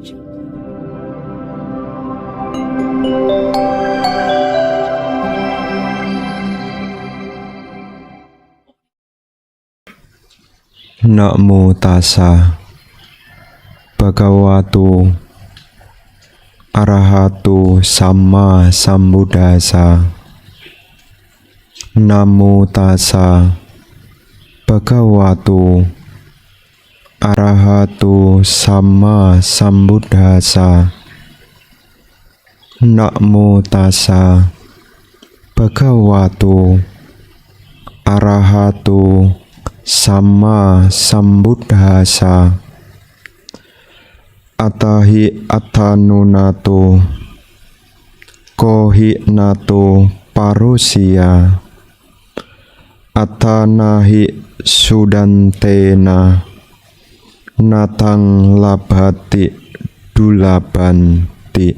Namo tassa bhagavato arahato sama sambuddhassa. Namo tassa bhagavato arahato sama sambuddhassa. Namo tassa bhagavato arahato sama sambuddhassa. Atahi atanunato kohi nato parusia atanahi sudantena natang labhati dulabanti.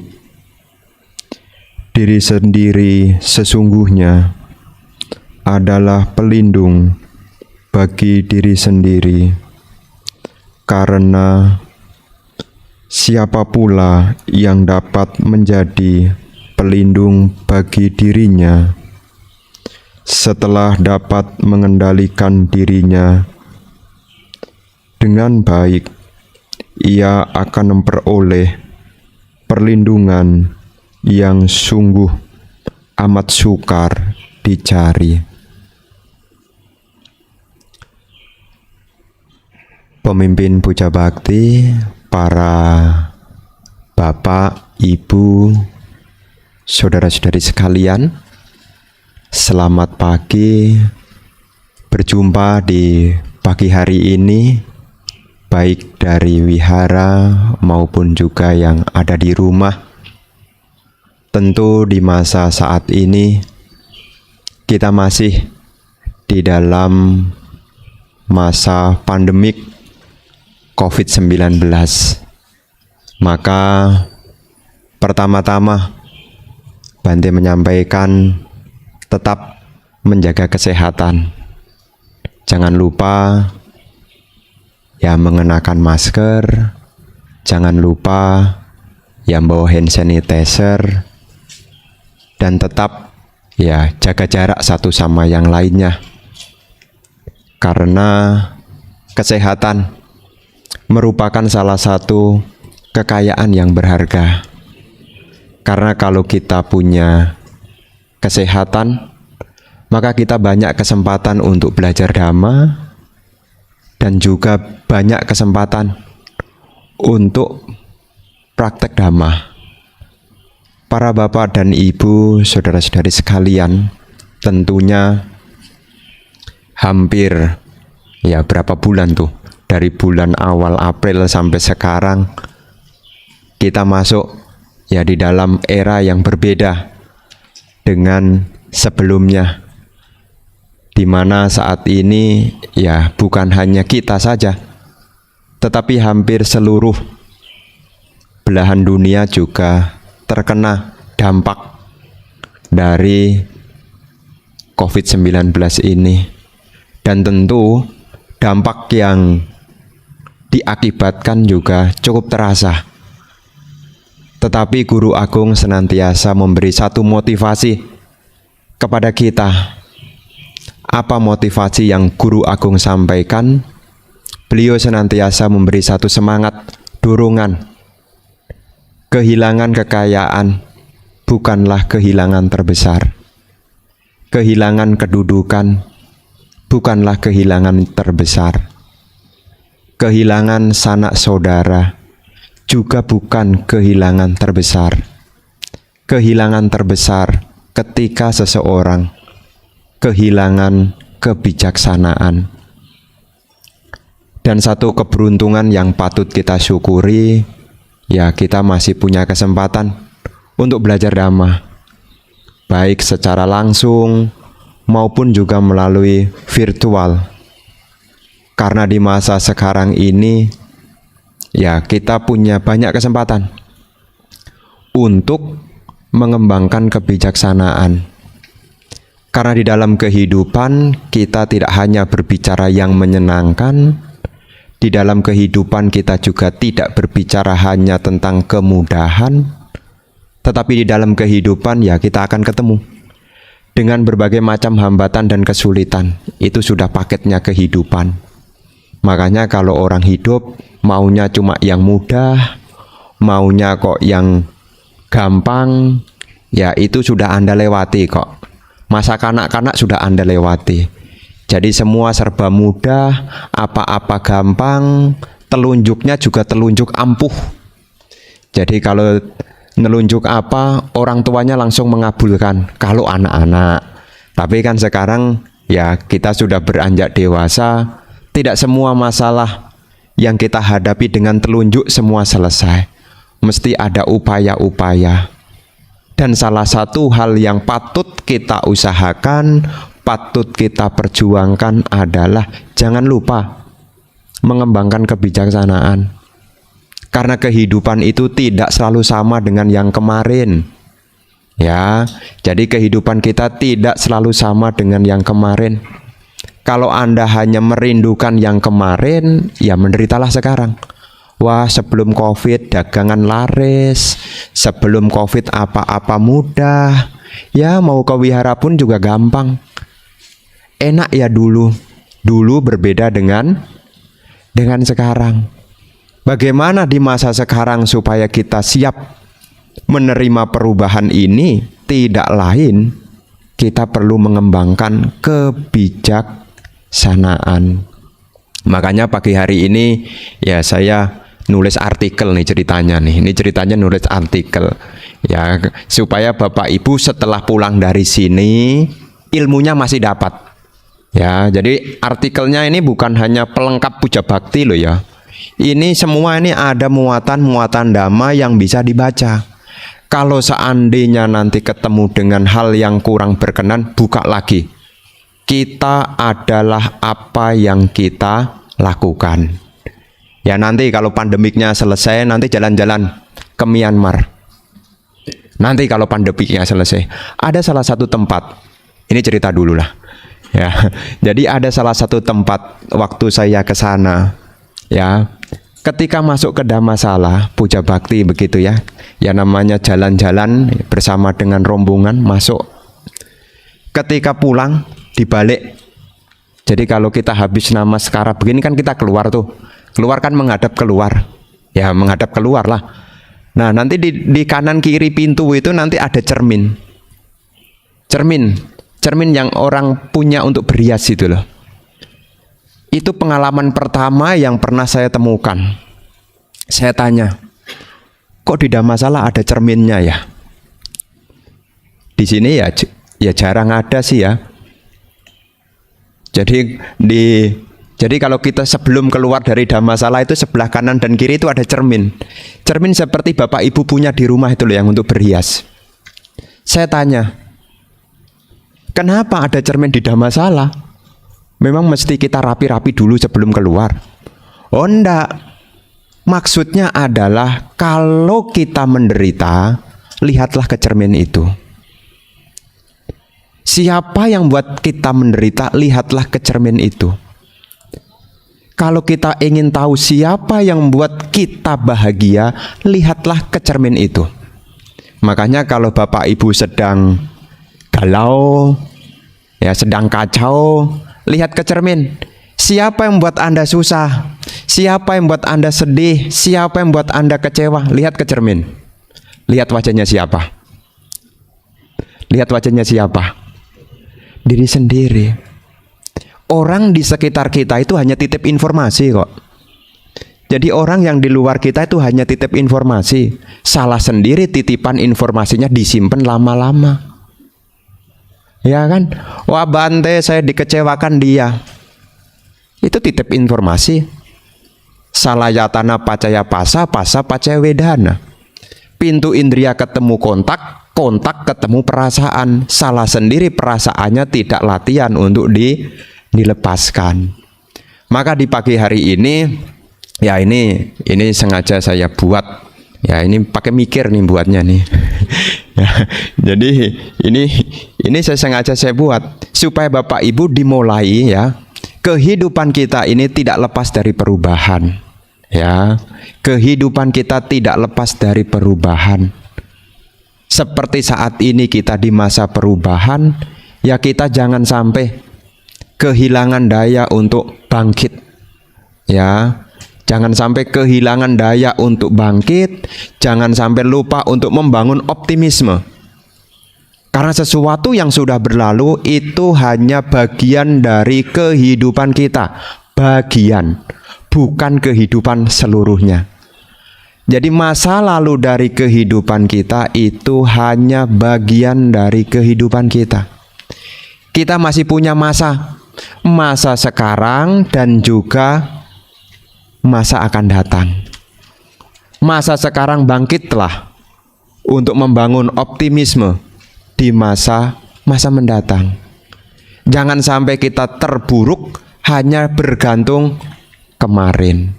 Diri sendiri sesungguhnya adalah pelindung bagi diri sendiri, karena siapa pula yang dapat menjadi pelindung bagi dirinya setelah dapat mengendalikan dirinya dengan baik, ia akan memperoleh perlindungan yang sungguh amat sukar dicari. Pemimpin puja bakti, para bapak, ibu, saudara-saudari sekalian, selamat pagi. Berjumpa di pagi hari ini, baik dari wihara maupun juga yang ada di rumah. Tentu di masa saat ini kita masih di dalam masa pandemik COVID-19. Maka pertama-tama Bante menyampaikan tetap menjaga kesehatan. Jangan lupa ya mengenakan masker, jangan lupa ya bawa hand sanitizer, dan tetap ya jaga jarak satu sama yang lainnya. Karena kesehatan merupakan salah satu kekayaan yang berharga. Karena kalau kita punya kesehatan, maka kita banyak kesempatan untuk belajar dhamma dan juga banyak kesempatan untuk praktek dhamma. Para bapak dan ibu, saudara-saudari sekalian, tentunya hampir ya berapa bulan tuh, dari bulan awal April sampai sekarang kita masuk ya di dalam era yang berbeda dengan sebelumnya, di mana saat ini ya bukan hanya kita saja, tetapi hampir seluruh belahan dunia juga terkena dampak dari COVID-19 ini. Dan tentu dampak yang diakibatkan juga cukup terasa. Tetapi Guru Agung senantiasa memberi satu motivasi kepada kita. Apa motivasi yang Guru Agung sampaikan? Beliau senantiasa memberi satu semangat, dorongan. Kehilangan kekayaan bukanlah kehilangan terbesar. Kehilangan kedudukan bukanlah kehilangan terbesar. Kehilangan sanak saudara juga bukan kehilangan terbesar. Kehilangan terbesar ketika seseorang kehilangan kebijaksanaan. Dan satu keberuntungan yang patut kita syukuri, ya kita masih punya kesempatan untuk belajar dhamma, baik secara langsung maupun juga melalui virtual. Karena di masa sekarang ini ya kita punya banyak kesempatan untuk mengembangkan kebijaksanaan. Karena di dalam kehidupan kita tidak hanya berbicara yang menyenangkan, di dalam kehidupan kita juga tidak berbicara hanya tentang kemudahan, tetapi di dalam kehidupan ya kita akan ketemu dengan berbagai macam hambatan dan kesulitan. Itu sudah paketnya kehidupan. Makanya kalau orang hidup maunya cuma yang mudah, maunya kok yang gampang, ya itu sudah Anda lewati kok. Masa kanak-kanak sudah Anda lewati. Jadi semua serba mudah, apa-apa gampang, telunjuknya juga telunjuk ampuh. Jadi kalau nelunjuk apa, orang tuanya langsung mengabulkan kalau anak-anak. Tapi kan sekarang ya kita sudah beranjak dewasa, tidak semua masalah yang kita hadapi dengan telunjuk semua selesai. Mesti ada upaya-upaya. Dan salah satu hal yang patut kita usahakan, patut kita perjuangkan adalah jangan lupa mengembangkan kebijaksanaan. Karena kehidupan itu tidak selalu sama dengan yang kemarin. Ya, jadi kehidupan kita tidak selalu sama dengan yang kemarin. Kalau Anda hanya merindukan yang kemarin, ya menderitalah sekarang. Wah, sebelum COVID dagangan laris, sebelum COVID apa-apa mudah, ya mau ke wihara pun juga gampang. Enak ya dulu berbeda dengan sekarang. Bagaimana di masa sekarang supaya kita siap menerima perubahan ini? Tidak lain, kita perlu mengembangkan kebijaksanaan. Makanya pagi hari ini ya saya nulis artikel nih ceritanya nih. Ini ceritanya nulis artikel ya supaya Bapak Ibu setelah pulang dari sini ilmunya masih dapat. Ya, jadi artikelnya ini bukan hanya pelengkap puja bakti loh ya. Ini semua ini ada muatan-muatan dhamma yang bisa dibaca. Kalau seandainya nanti ketemu dengan hal yang kurang berkenan, buka lagi. Kita adalah apa yang kita lakukan. Ya nanti kalau pandemiknya selesai, nanti jalan-jalan ke Myanmar. Nanti kalau pandemiknya selesai, ada salah satu tempat. Ini cerita dulu lah. Ya, jadi ada salah satu tempat waktu saya ke sana. Ya, ketika masuk ke Dhammasala, puja bakti begitu ya. Ya namanya jalan-jalan bersama dengan rombongan masuk. Ketika pulang dibalik. Jadi kalau kita habis namaskara begini kan kita keluar tuh. Keluar kan menghadap keluar. Ya menghadap keluar lah. Nah nanti di kanan kiri pintu itu nanti ada cermin. Cermin yang orang punya untuk berhias itu loh. Itu pengalaman pertama yang pernah saya temukan. Saya tanya, kok di Dhammasala ada cerminnya ya? Di sini ya jarang ada sih ya. Jadi kalau kita sebelum keluar dari Dhammasala itu sebelah kanan dan kiri itu ada cermin. Cermin seperti Bapak Ibu punya di rumah itu loh yang untuk berhias. Saya tanya, kenapa ada cermin di Dhammasala? Memang mesti kita rapi-rapi dulu sebelum keluar? Oh enggak. Maksudnya adalah kalau kita menderita, lihatlah ke cermin itu. Siapa yang buat kita menderita, lihatlah ke cermin itu. Kalau kita ingin tahu siapa yang membuat kita bahagia, lihatlah ke cermin itu. Makanya kalau Bapak Ibu sedang galau, ya sedang kacau, lihat ke cermin. Siapa yang membuat Anda susah? Siapa yang membuat Anda sedih? Siapa yang membuat Anda kecewa? Lihat ke cermin. Lihat wajahnya siapa? Lihat wajahnya siapa? Diri sendiri. Orang di sekitar kita itu hanya titip informasi kok. Jadi orang yang di luar kita itu hanya titip informasi. Salah sendiri titipan informasinya disimpan lama-lama. Ya kan? Wah Bante, saya dikecewakan dia. Itu titip informasi. Salayatana pacaya pasa, pasa pacaya wedana. Pintu indria ketemu kontak, kontak ketemu perasaan. Salah sendiri perasaannya tidak latihan untuk dilepaskan. Maka di pagi hari ini, ya ini sengaja saya buat. Ya ini pakai mikir nih buatnya nih. Ya, jadi ini saya sengaja saya buat supaya Bapak Ibu dimulai ya. kehidupan kita ini tidak lepas dari perubahan. Ya, kehidupan kita tidak lepas dari perubahan. Seperti saat ini kita di masa perubahan, ya kita jangan sampai kehilangan daya untuk bangkit. Ya, jangan sampai kehilangan daya untuk bangkit, jangan sampai lupa untuk membangun optimisme. Karena sesuatu yang sudah berlalu itu hanya bagian dari kehidupan kita, bagian, bukan kehidupan seluruhnya. Jadi masa lalu dari kehidupan kita itu hanya bagian dari kehidupan kita. Kita masih punya masa sekarang dan juga masa akan datang. Masa sekarang bangkitlah untuk membangun optimisme di masa mendatang. Jangan sampai kita terburuk hanya bergantung kemarin.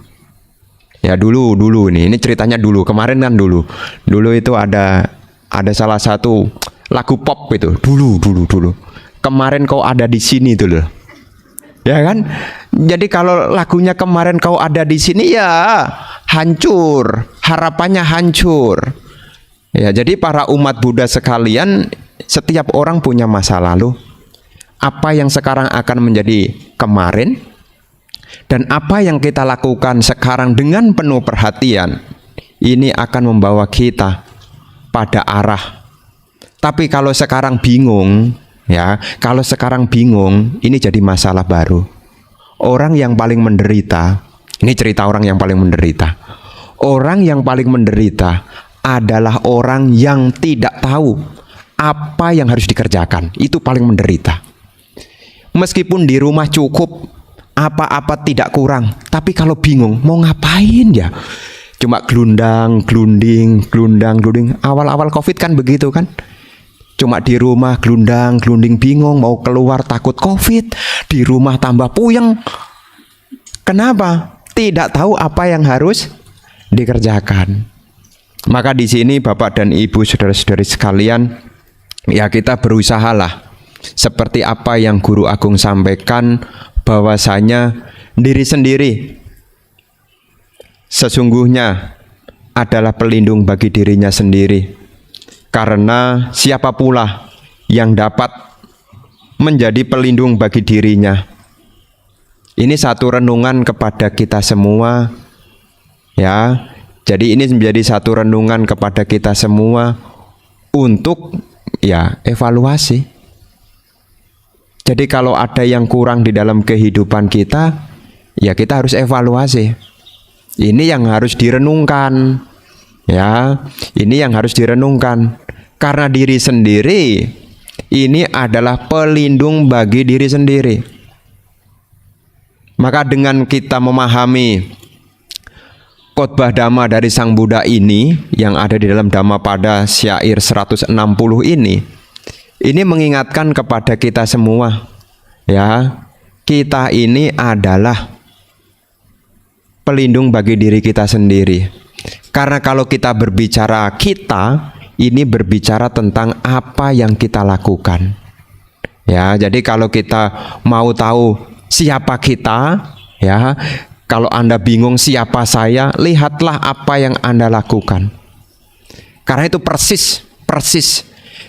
Ya dulu ini ceritanya dulu, kemarin kan dulu itu ada salah satu lagu pop itu dulu. Kemarin kau ada di sini itu loh. Ya kan? Jadi kalau lagunya kemarin kau ada di sini, ya hancur, harapannya hancur. Ya, jadi para umat Buddha sekalian, setiap orang punya masa lalu. Apa yang sekarang akan menjadi kemarin, dan apa yang kita lakukan sekarang dengan penuh perhatian, ini akan membawa kita pada arah. Tapi kalau sekarang bingung, ini jadi masalah baru. Orang yang paling menderita, ini cerita orang yang paling menderita. Orang yang paling menderita adalah orang yang tidak tahu apa yang harus dikerjakan. Itu paling menderita. Meskipun di rumah cukup, apa-apa tidak kurang, tapi kalau bingung mau ngapain ya, cuma glunding. Awal-awal COVID kan begitu kan, cuma di rumah glunding bingung, mau keluar takut COVID, di rumah tambah puyeng. Kenapa? Tidak tahu apa yang harus dikerjakan. Maka di sini Bapak dan Ibu, saudara-saudari sekalian, ya kita berusahalah seperti apa yang Guru Agung sampaikan, bahwasanya diri sendiri sesungguhnya adalah pelindung bagi dirinya sendiri. Karena siapa pula yang dapat menjadi pelindung bagi dirinya? Ini satu renungan kepada kita semua, ya. Jadi ini menjadi satu renungan kepada kita semua untuk ya evaluasi. Jadi kalau ada yang kurang di dalam kehidupan kita, ya kita harus evaluasi. Ini yang harus direnungkan. Ya, ini yang harus direnungkan. Karena diri sendiri ini adalah pelindung bagi diri sendiri. Maka dengan kita memahami khotbah Dhamma dari Sang Buddha ini yang ada di dalam Dhammapada syair 160 ini mengingatkan kepada kita semua, ya, kita ini adalah pelindung bagi diri kita sendiri. Karena kalau kita berbicara kita, ini berbicara tentang apa yang kita lakukan. Ya, jadi kalau kita mau tahu siapa kita, ya, kalau Anda bingung siapa saya, lihatlah apa yang Anda lakukan. Karena itu persis.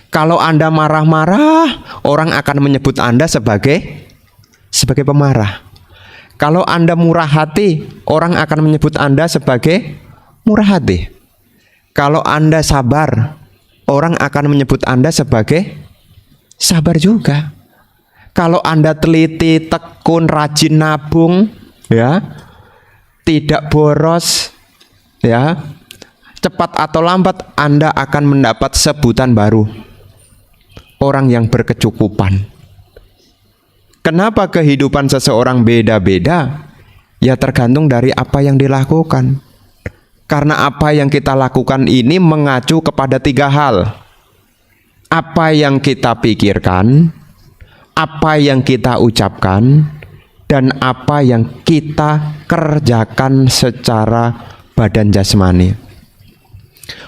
Kalau Anda marah-marah, orang akan menyebut Anda sebagai pemarah. Kalau Anda murah hati, orang akan menyebut Anda sebagai murah hati. Kalau Anda sabar, orang akan menyebut Anda sebagai sabar juga. Kalau Anda teliti, tekun, rajin nabung, ya, tidak boros, ya, cepat atau lambat Anda akan mendapat sebutan baru, orang yang berkecukupan. Kenapa kehidupan seseorang beda-beda? Ya tergantung dari apa yang dilakukan. Karena apa yang kita lakukan ini mengacu kepada 3 hal. Apa yang kita pikirkan, apa yang kita ucapkan, dan apa yang kita kerjakan secara badan jasmani.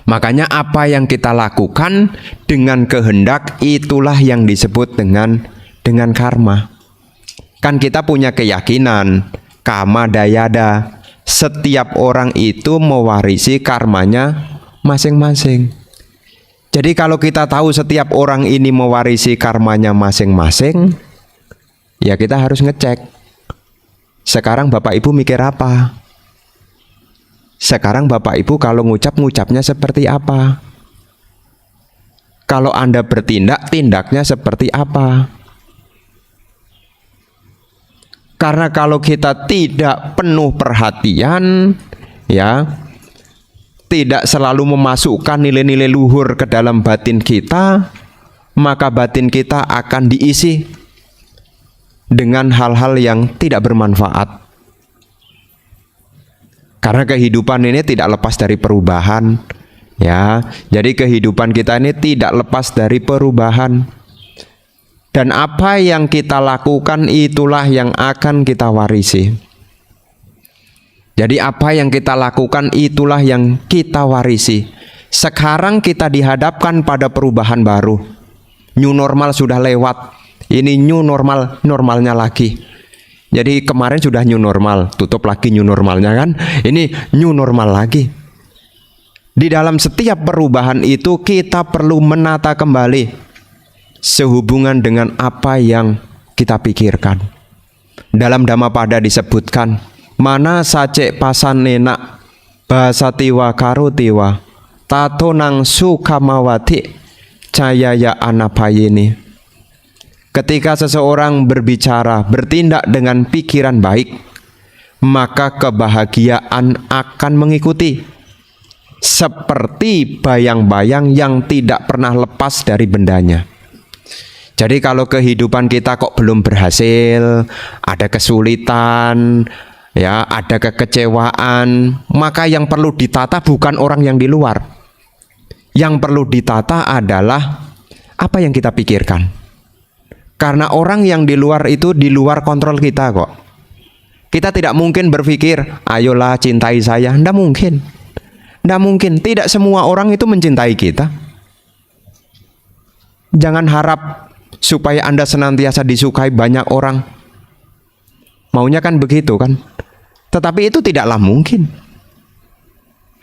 Makanya apa yang kita lakukan dengan kehendak, itulah yang disebut dengan karma. Kan kita punya keyakinan kama dayada, setiap orang itu mewarisi karmanya masing-masing. Jadi kalau kita tahu setiap orang ini mewarisi karmanya masing-masing, ya kita harus ngecek. Sekarang Bapak Ibu mikir apa? Sekarang Bapak Ibu kalau ngucapnya seperti apa? Kalau Anda bertindak, tindaknya seperti apa? Karena kalau kita tidak penuh perhatian, ya, tidak selalu memasukkan nilai-nilai luhur ke dalam batin kita, maka batin kita akan diisi dengan hal-hal yang tidak bermanfaat. Karena kehidupan ini tidak lepas dari perubahan, ya. Jadi kehidupan kita ini tidak lepas dari perubahan. Dan apa yang kita lakukan itulah yang akan kita warisi. Jadi apa yang kita lakukan itulah yang kita warisi. Sekarang kita dihadapkan pada perubahan baru. New normal sudah lewat. Ini new normal, normalnya lagi. Jadi kemarin sudah new normal, tutup lagi new normalnya kan. Ini new normal lagi. Di dalam setiap perubahan itu kita perlu menata kembali sehubungan dengan apa yang kita pikirkan. Dalam Dhammapada disebutkan, mana sacek pasan nenak basatiwa karutiwa tato nang sukamawati cayaya anapayini. Ketika seseorang berbicara, bertindak dengan pikiran baik, maka kebahagiaan akan mengikuti. Seperti bayang-bayang yang tidak pernah lepas dari bendanya. Jadi kalau kehidupan kita kok belum berhasil, ada kesulitan, ya, ada kekecewaan, maka yang perlu ditata bukan orang yang di luar. Yang perlu ditata adalah apa yang kita pikirkan. Karena orang yang di luar itu di luar kontrol kita kok. Kita tidak mungkin berpikir, ayolah cintai saya. Tidak mungkin. Tidak mungkin. Tidak semua orang itu mencintai kita. Jangan harap supaya Anda senantiasa disukai banyak orang. Maunya kan begitu kan. Tetapi itu tidaklah mungkin.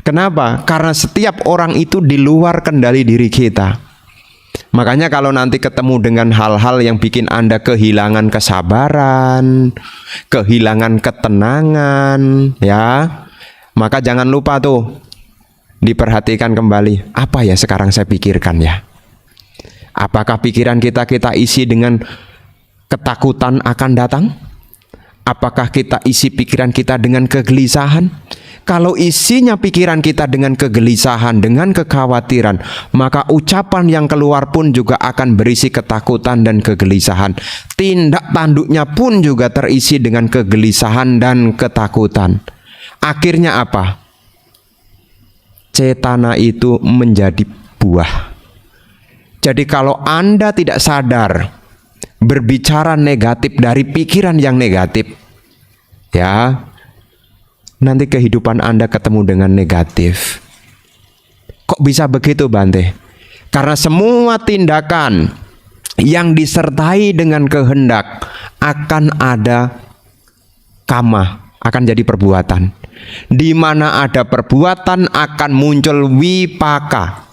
Kenapa? Karena setiap orang itu di luar kendali diri kita. Makanya kalau nanti ketemu dengan hal-hal yang bikin Anda kehilangan kesabaran, kehilangan ketenangan, ya, maka jangan lupa tuh diperhatikan kembali, apa ya sekarang saya pikirkan ya? Apakah pikiran kita isi dengan ketakutan akan datang? Apakah kita isi pikiran kita dengan kegelisahan? Kalau isinya pikiran kita dengan kegelisahan, dengan kekhawatiran, maka ucapan yang keluar pun juga akan berisi ketakutan dan kegelisahan. Tindak tanduknya pun juga terisi dengan kegelisahan dan ketakutan. Akhirnya apa? Cetana itu menjadi buah. Jadi kalau Anda tidak sadar berbicara negatif dari pikiran yang negatif, ya, nanti kehidupan Anda ketemu dengan negatif. Kok bisa begitu, Bante? Karena semua tindakan yang disertai dengan kehendak akan ada kama, akan jadi perbuatan. Di mana ada perbuatan akan muncul wipaka.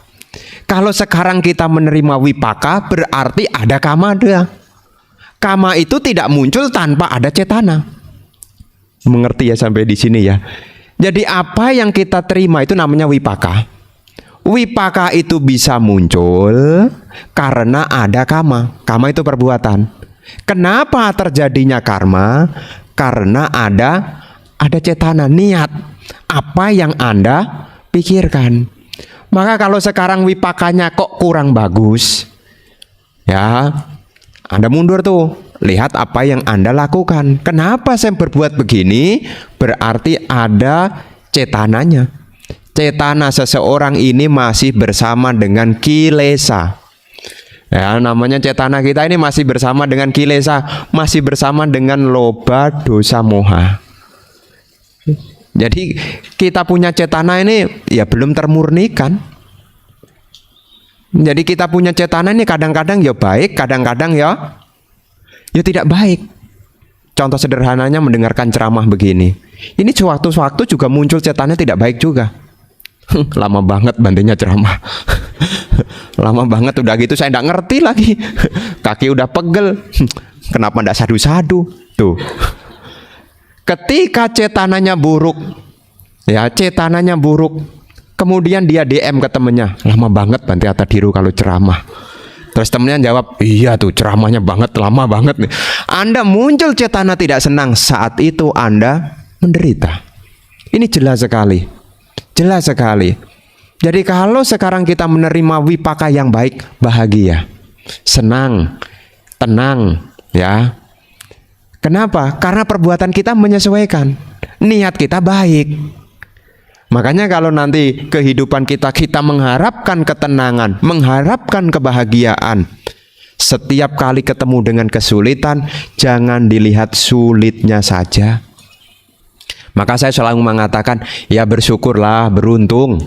Kalau sekarang kita menerima wipaka, berarti ada kama dia. Kama itu tidak muncul tanpa ada cetana. Mengerti ya sampai di sini ya. Jadi apa yang kita terima itu namanya wipaka. Wipaka itu bisa muncul karena ada kama. Kama itu perbuatan. Kenapa terjadinya karma? Karena ada cetana, niat. Apa yang Anda pikirkan. Maka kalau sekarang wipakanya kok kurang bagus, ya, Anda mundur tuh. Lihat apa yang Anda lakukan. Kenapa saya berbuat begini? Berarti ada cetananya. Cetana seseorang ini masih bersama dengan kilesa. Ya, namanya cetana kita ini masih bersama dengan kilesa, masih bersama dengan loba, dosa, moha. Jadi kita punya cetana ini ya belum termurnikan. Jadi kita punya cetana ini kadang-kadang ya baik, kadang-kadang ya tidak baik. contoh sederhananya mendengarkan ceramah begini. Ini sewaktu-waktu juga muncul cetannya tidak baik juga. Lama banget bantunya ceramah. Lama banget, udah gitu saya tidak ngerti lagi. Kaki udah pegel. Kenapa tidak sadu-sadu? Tuh. Ketika cetananya buruk, ya cetananya buruk, kemudian dia DM ke temennya, lama banget Bante Atadiru kalau ceramah. Terus temennya jawab, iya tuh ceramahnya banget, lama banget nih. Anda muncul cetana tidak senang, saat itu Anda menderita. Ini jelas sekali. Jelas sekali. Jadi kalau sekarang kita menerima wipaka yang baik, bahagia, senang, tenang, ya. Kenapa? Karena perbuatan kita menyesuaikan. Niat kita baik. Makanya kalau nanti kehidupan kita mengharapkan ketenangan, mengharapkan kebahagiaan, setiap kali ketemu dengan kesulitan, jangan dilihat sulitnya saja. Maka saya selalu mengatakan, ya bersyukurlah, beruntung.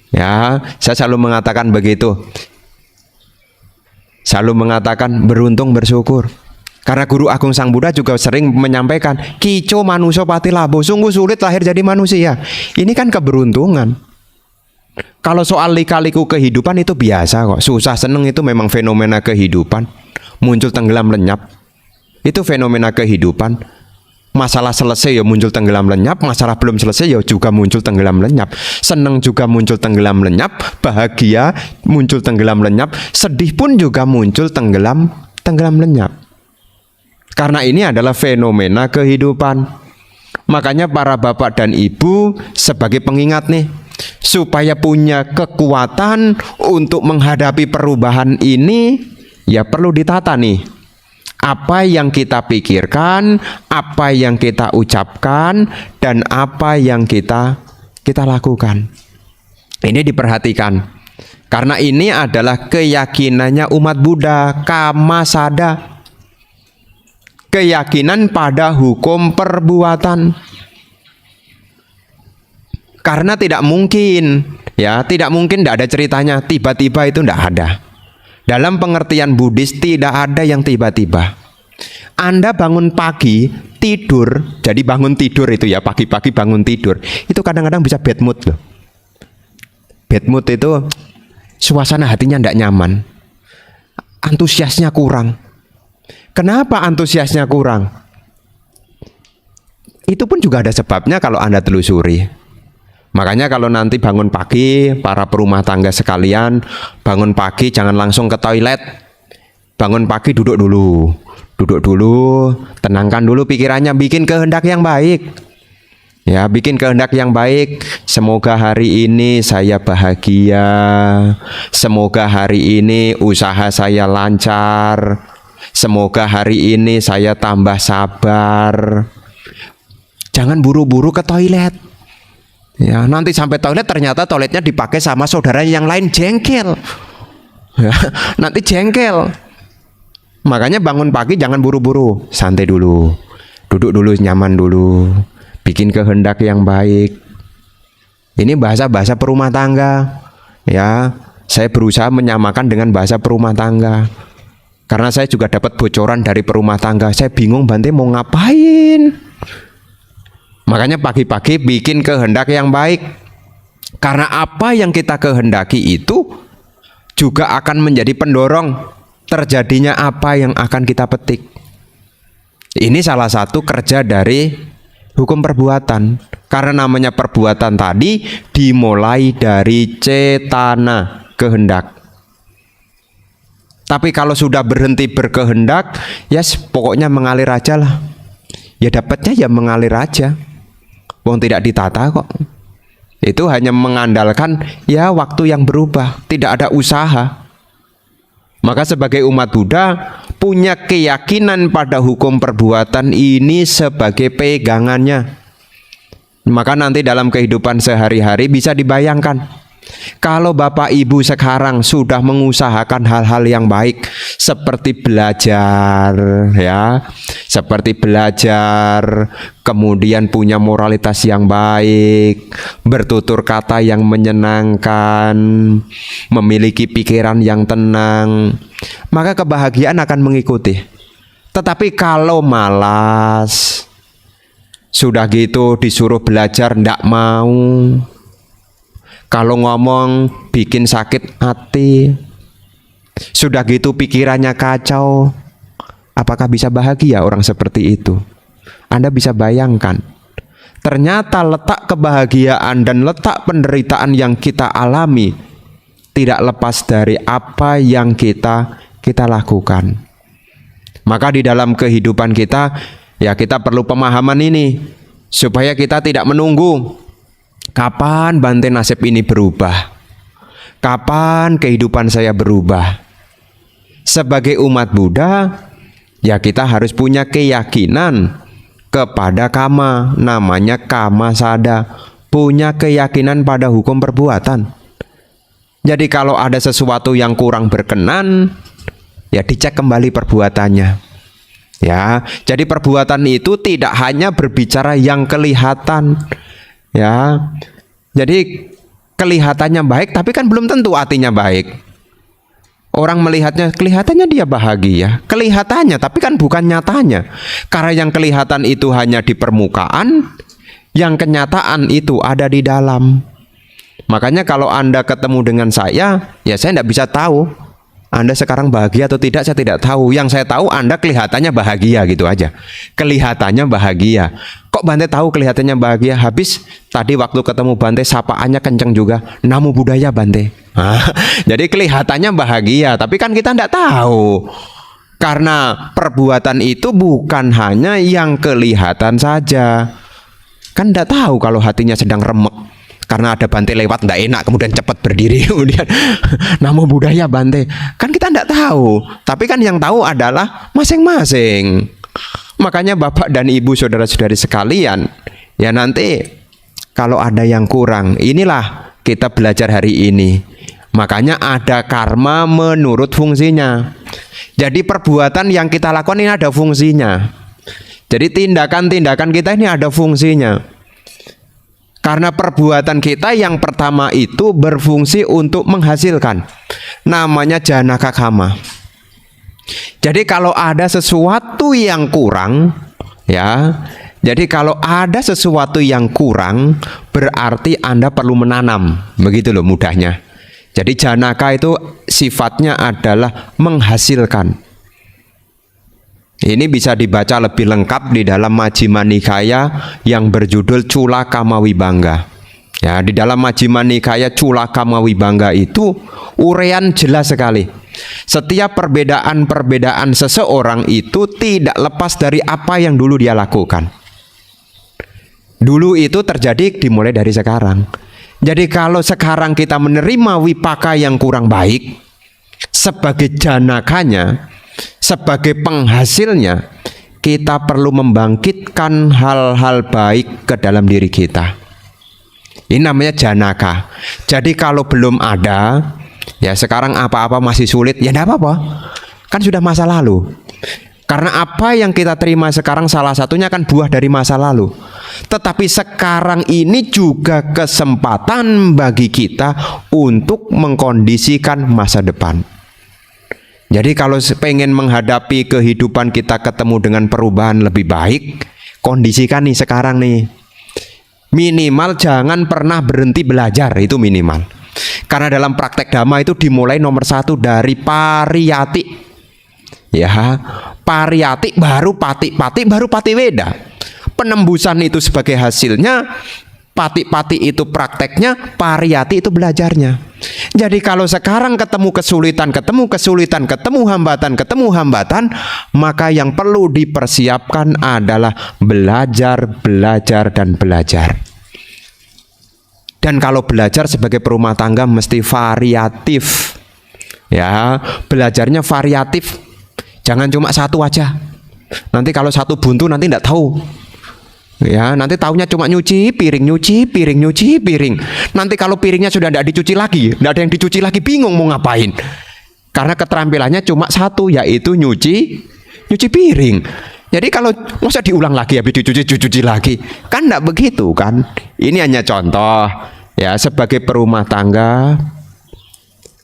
Ya, saya selalu mengatakan begitu. Selalu mengatakan beruntung, bersyukur. Karena Guru Agung Sang Buddha juga sering menyampaikan, kico manusia pati labo, sungguh sulit lahir jadi manusia. Ini kan keberuntungan. Kalau soal lika-liku kehidupan itu biasa kok. Susah seneng itu memang fenomena kehidupan. Muncul tenggelam lenyap, itu fenomena kehidupan. Masalah selesai ya muncul tenggelam lenyap, masalah belum selesai ya juga muncul tenggelam lenyap. Seneng juga muncul tenggelam lenyap, bahagia muncul tenggelam lenyap, sedih pun juga muncul tenggelam lenyap. Karena ini adalah fenomena kehidupan. Makanya para bapak dan ibu sebagai pengingat nih, supaya punya kekuatan untuk menghadapi perubahan ini, ya perlu ditata nih. Apa yang kita pikirkan, apa yang kita ucapkan, dan apa yang kita lakukan. Ini diperhatikan. Karena ini adalah keyakinannya umat Buddha, Kama Sada. Keyakinan pada hukum perbuatan. Karena tidak mungkin, ya tidak mungkin, tidak ada ceritanya tiba-tiba, itu tidak ada. Dalam pengertian Buddhis tidak ada yang tiba-tiba. Anda bangun pagi tidur, jadi bangun tidur itu ya, pagi-pagi bangun tidur, itu kadang-kadang bisa bad mood loh. Bad mood itu suasana hatinya tidak nyaman, antusiasnya kurang. Kenapa antusiasnya kurang? Itu pun juga ada sebabnya kalau Anda telusuri. Makanya kalau nanti bangun pagi, para perumah tangga sekalian, bangun pagi jangan langsung ke toilet. Bangun pagi duduk dulu, tenangkan dulu pikirannya, bikin kehendak yang baik. Ya, bikin kehendak yang baik. Semoga hari ini saya bahagia. Semoga hari ini usaha saya lancar. Semoga hari ini saya tambah sabar. Jangan buru-buru ke toilet. Ya, nanti sampai toilet ternyata toiletnya dipakai sama saudara yang lain, jengkel. Ya, nanti jengkel. Makanya bangun pagi jangan buru-buru, santai dulu. Duduk dulu, nyaman dulu. Bikin kehendak yang baik. Ini bahasa-bahasa perumah tangga. Ya, saya berusaha menyamakan dengan bahasa perumah tangga. Karena saya juga dapat bocoran dari perumah tangga. Saya bingung Bante mau ngapain. Makanya pagi-pagi bikin kehendak yang baik. Karena apa yang kita kehendaki itu juga akan menjadi pendorong terjadinya apa yang akan kita petik. Ini salah satu kerja dari hukum perbuatan. Karena namanya perbuatan tadi dimulai dari cetana, kehendak. Tapi kalau sudah berhenti berkehendak, ya pokoknya mengalir aja lah. Ya dapatnya ya mengalir aja. Wong tidak ditata kok. Itu hanya mengandalkan ya waktu yang berubah, tidak ada usaha. Maka sebagai umat Buddha punya keyakinan pada hukum perbuatan ini sebagai pegangannya. Maka nanti dalam kehidupan sehari-hari bisa dibayangkan. Kalau Bapak Ibu sekarang sudah mengusahakan hal-hal yang baik seperti belajar, ya, seperti belajar, kemudian punya moralitas yang baik, bertutur kata yang menyenangkan, memiliki pikiran yang tenang, maka kebahagiaan akan mengikuti. Tetapi kalau malas, sudah gitu disuruh belajar ndak mau, kalau ngomong bikin sakit hati, sudah gitu pikirannya kacau, apakah bisa bahagia orang seperti itu? Anda bisa bayangkan, ternyata letak kebahagiaan dan letak penderitaan yang kita alami tidak lepas dari apa yang kita lakukan. Maka di dalam kehidupan kita, ya kita perlu pemahaman ini, supaya kita tidak menunggu kapan Bante nasib ini berubah, kapan kehidupan saya berubah. Sebagai umat Buddha, ya kita harus punya keyakinan kepada kama, namanya kama sada, punya keyakinan pada hukum perbuatan. Jadi kalau ada sesuatu yang kurang berkenan, ya dicek kembali perbuatannya. Ya, jadi perbuatan itu tidak hanya berbicara yang kelihatan. Ya. Jadi kelihatannya baik, tapi kan belum tentu hatinya baik. Orang melihatnya, kelihatannya dia bahagia, kelihatannya, tapi kan bukan nyatanya. Karena yang kelihatan itu hanya di permukaan, yang kenyataan itu ada di dalam. Makanya kalau Anda ketemu dengan saya, ya saya tidak bisa tahu Anda sekarang bahagia atau tidak, saya tidak tahu. Yang saya tahu Anda kelihatannya bahagia, gitu aja. Kelihatannya bahagia. Kok Bante tahu kelihatannya bahagia? Habis tadi waktu ketemu Bante sapaannya kenceng juga. Namo Buddhaya Bante. Jadi kelihatannya bahagia, tapi kan kita tidak tahu. Karena perbuatan itu bukan hanya yang kelihatan saja. Kan tidak tahu kalau hatinya sedang remek karena ada Bante lewat tidak enak, kemudian cepat berdiri, kemudian Namo Buddhaya Bante. Kan kita tidak tahu, tapi kan yang tahu adalah masing-masing. Makanya Bapak dan Ibu, saudara-saudari sekalian, ya nanti kalau ada yang kurang, inilah kita belajar hari ini. Makanya ada karma menurut fungsinya. Jadi perbuatan yang kita lakukan ini ada fungsinya. Jadi tindakan-tindakan kita ini ada fungsinya. Karena perbuatan kita yang pertama itu berfungsi untuk menghasilkan, namanya janaka kama. Jadi kalau ada sesuatu yang kurang, ya, jadi kalau ada sesuatu yang kurang, berarti Anda perlu menanam, begitu loh mudahnya. Jadi janaka itu sifatnya adalah menghasilkan. Ini bisa dibaca lebih lengkap di dalam Majjhima Nikaya yang berjudul Cula Kama Vibhanga. Ya, di dalam Majjhima Nikaya Cula Kama Vibhanga itu uraian jelas sekali. Setiap perbedaan-perbedaan seseorang itu tidak lepas dari apa yang dulu dia lakukan. Dulu itu terjadi dimulai dari sekarang. Jadi kalau sekarang kita menerima wipaka yang kurang baik sebagai janakanya, sebagai penghasilnya, kita perlu membangkitkan hal-hal baik ke dalam diri kita. Ini namanya janaka. Jadi kalau belum ada, ya sekarang apa-apa masih sulit, ya tidak apa-apa. Kan sudah masa lalu. Karena apa yang kita terima sekarang salah satunya kan buah dari masa lalu. Tetapi sekarang ini juga kesempatan bagi kita untuk mengkondisikan masa depan. Jadi kalau pengen menghadapi kehidupan kita ketemu dengan perubahan lebih baik, kondisikan nih sekarang nih. Minimal jangan pernah berhenti belajar, itu minimal. Karena dalam praktek dhamma itu dimulai nomor 1 dari pariyati. Ya, pariyati baru pati, pati baru patiweda. Penembusan itu sebagai hasilnya, pati-pati itu prakteknya, pariyati itu belajarnya. Jadi kalau sekarang ketemu kesulitan, ketemu hambatan, maka yang perlu dipersiapkan adalah belajar, dan belajar. Dan kalau belajar sebagai perumah tangga mesti variatif. Ya, belajarnya variatif. Jangan cuma satu aja. Nanti kalau satu buntu nanti tidak tahu. Ya, nanti taunya cuma nyuci piring. Nanti kalau piringnya sudah tidak dicuci lagi, tidak ada yang dicuci lagi, bingung mau ngapain. Karena keterampilannya cuma satu, yaitu nyuci piring. Jadi kalau masa diulang lagi habis dicuci lagi, kan tidak begitu kan. Ini hanya contoh ya sebagai perumah tangga.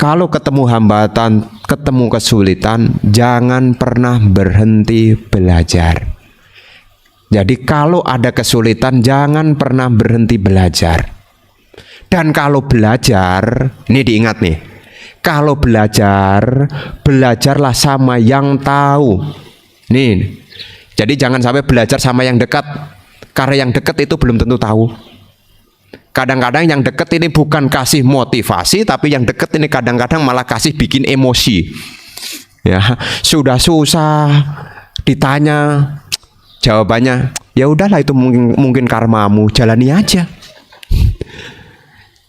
kalau ketemu hambatan, ketemu kesulitan, jangan pernah berhenti belajar. Jadi kalau ada kesulitan, jangan pernah berhenti belajar. Dan kalau belajar, ini diingat nih, kalau belajar, belajarlah sama yang tahu. Nih, jadi jangan sampai belajar sama yang dekat, karena yang dekat itu belum tentu tahu. Kadang-kadang yang deket ini bukan kasih motivasi, tapi yang deket ini kadang-kadang malah kasih bikin emosi. Ya, sudah susah ditanya, jawabannya ya udahlah itu mungkin karmamu, jalani aja.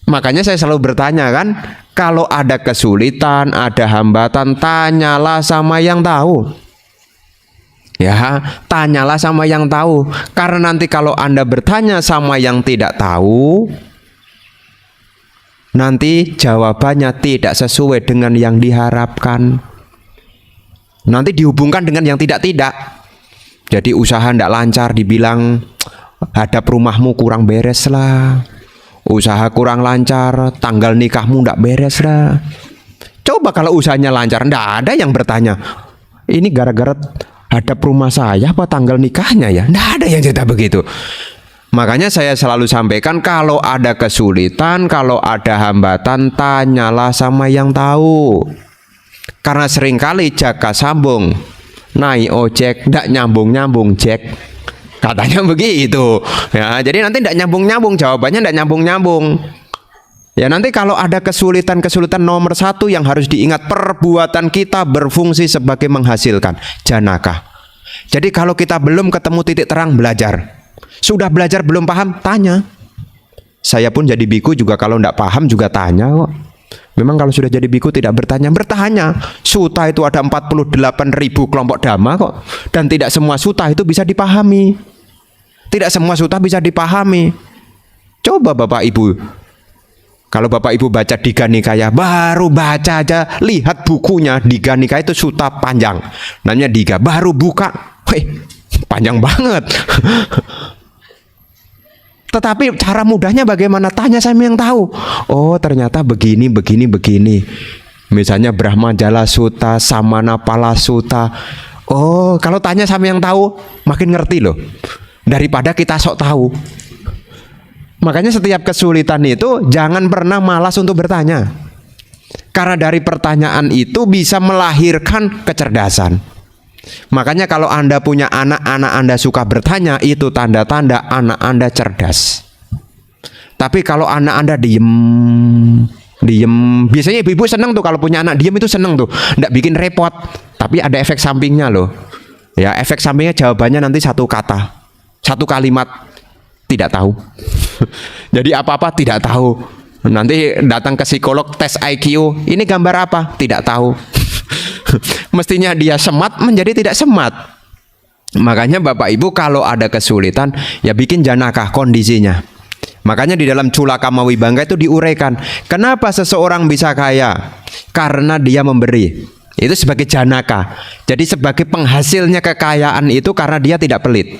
Makanya saya selalu bertanya kan, kalau ada kesulitan, ada hambatan, tanyalah sama yang tahu. Ya, tanyalah sama yang tahu. Karena nanti kalau Anda bertanya sama yang tidak tahu, nanti jawabannya tidak sesuai dengan yang diharapkan. Nanti dihubungkan dengan yang tidak-tidak. Jadi usaha tidak lancar, dibilang hadap rumahmu kurang beres lah. Usaha kurang lancar, tanggal nikahmu tidak beres lah. Coba kalau usahanya lancar, tidak ada yang bertanya, ini gara-gara hadap rumah saya apa tanggal nikahnya ya? Nggak ada yang cerita begitu. Makanya saya selalu sampaikan, kalau ada kesulitan, kalau ada hambatan, tanyalah sama yang tahu. Karena seringkali jaka sambung, naik ojek, nggak nyambung-nyambung Jack, katanya begitu. Ya, jadi nanti nggak nyambung-nyambung, jawabannya nggak nyambung-nyambung. Ya, nanti kalau ada kesulitan-kesulitan, nomor satu yang harus diingat, perbuatan kita berfungsi sebagai menghasilkan janakah. Jadi kalau kita belum ketemu titik terang, belajar. Sudah belajar belum paham, tanya. Saya pun jadi biku juga kalau tidak paham juga tanya kok. Memang kalau sudah jadi biku tidak bertanya, bertanya. Suta itu ada 48.000 kelompok dhamma kok. Dan tidak semua suta itu bisa dipahami. Tidak semua suta bisa dipahami. Coba Bapak Ibu, kalau Bapak Ibu baca Digha Nikaya, baru baca aja, lihat bukunya. Digha Nikaya itu suta panjang, namanya Digha. Baru buka, panjang banget. Tetapi cara mudahnya bagaimana? Tanya sama yang tahu. Oh, ternyata begini, begini, begini. Misalnya Brahmajala Sutta, Samanapala Sutta. Oh, kalau tanya sama yang tahu, makin ngerti loh. Daripada kita sok tahu. Makanya setiap kesulitan itu jangan pernah malas untuk bertanya. Karena dari pertanyaan itu bisa melahirkan kecerdasan. Makanya kalau Anda punya anak-anak Anda suka bertanya, itu tanda-tanda anak Anda cerdas. Tapi kalau anak Anda diem, biasanya ibu-ibu seneng tuh kalau punya anak diem, itu seneng tuh, nggak bikin repot. Tapi ada efek sampingnya loh. Ya, efek sampingnya jawabannya nanti satu kata, satu kalimat, tidak tahu. Jadi apa-apa tidak tahu. Nanti datang ke psikolog, tes IQ, ini gambar apa? Tidak tahu. Mestinya dia semat menjadi tidak semat. Makanya Bapak Ibu kalau ada kesulitan, ya bikin janakah kondisinya. Makanya di dalam Culaka Mawibangga itu diuraikan, kenapa seseorang bisa kaya? Karena dia memberi. Itu sebagai janaka. Jadi sebagai penghasilnya kekayaan itu karena dia tidak pelit.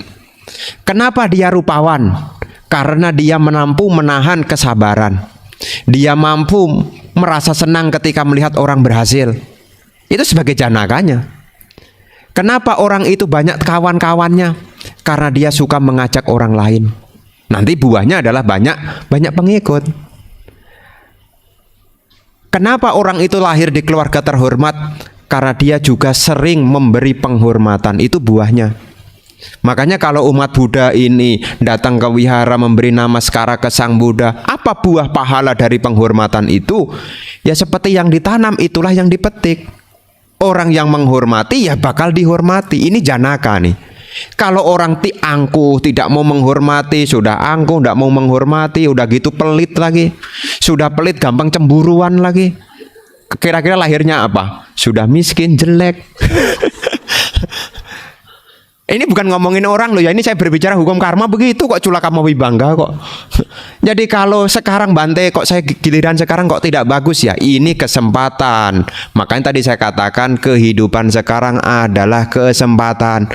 Kenapa dia rupawan? Karena dia mampu menahan kesabaran. Dia mampu merasa senang ketika melihat orang berhasil. Itu sebagai janakanya. Kenapa orang itu banyak kawan-kawannya? Karena dia suka mengajak orang lain. Nanti buahnya adalah banyak pengikut. Kenapa orang itu lahir di keluarga terhormat? Karena dia juga sering memberi penghormatan. Itu buahnya. Makanya kalau umat Buddha ini datang ke wihara memberi namaskara ke Sang Buddha, apa buah pahala dari penghormatan itu? Ya seperti yang ditanam, itulah yang dipetik. Orang yang menghormati ya bakal dihormati. Ini janaka nih. Kalau orang angkuh, tidak mau menghormati, sudah angkuh, tidak mau menghormati, udah gitu pelit lagi. Sudah pelit, gampang cemburuan lagi. Kira-kira lahirnya apa? Sudah miskin, jelek. Ini bukan ngomongin orang loh ya, ini saya berbicara hukum karma, begitu kok Culaka Mawibangga kok. Jadi kalau sekarang Bante kok saya giliran sekarang kok tidak bagus ya, ini kesempatan. Makanya tadi saya katakan kehidupan sekarang adalah kesempatan.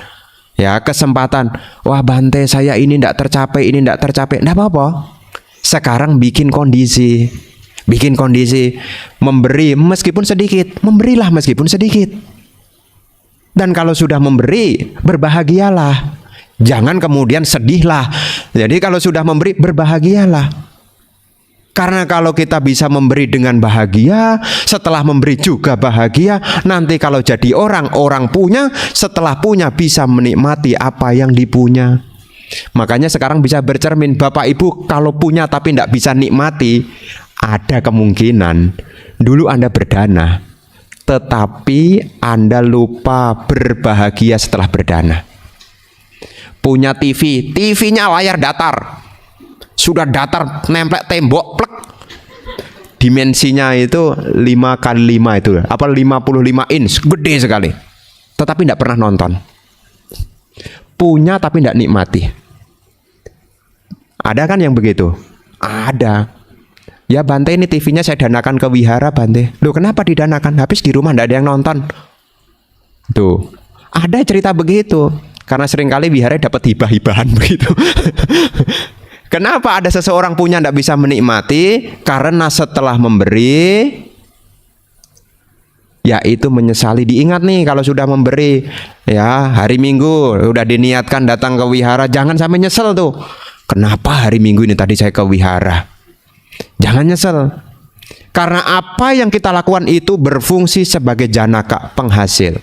Ya, kesempatan. Wah Bante saya ini tidak tercapai, ini tidak tercapai. Tidak apa-apa. Sekarang bikin kondisi. Bikin kondisi memberi meskipun sedikit, memberilah meskipun sedikit. Dan kalau sudah memberi, berbahagialah. Jangan kemudian sedihlah. Jadi kalau sudah memberi, berbahagialah. Karena kalau kita bisa memberi dengan bahagia, setelah memberi juga bahagia, nanti kalau jadi orang punya, setelah punya bisa menikmati apa yang dipunya. Makanya sekarang bisa bercermin, Bapak Ibu kalau punya tapi tidak bisa nikmati, ada kemungkinan dulu Anda berdana, tetapi Anda lupa berbahagia setelah berdana. Punya TV, TV-nya layar datar, sudah datar nemplek tembok plek. Dimensinya itu 5x5 itu apa 55 inch, gede sekali. Tetapi tidak pernah nonton. Punya tapi tidak nikmati. Ada kan yang begitu? Ada. Ya Bante, ini TV-nya saya danakan ke wihara Bante. Loh kenapa didanakan? Habis di rumah tidak ada yang nonton. Tuh, ada cerita begitu. Karena seringkali wihara dapat hibah-hibahan begitu. Kenapa ada seseorang punya tidak bisa menikmati? Karena setelah memberi, yaitu menyesali. Diingat nih kalau sudah memberi, ya hari Minggu udah diniatkan datang ke wihara, jangan sampai nyesel tuh. Kenapa hari Minggu ini tadi saya ke wihara? Jangan nyesel. Karena apa yang kita lakukan itu berfungsi sebagai janaka, penghasil.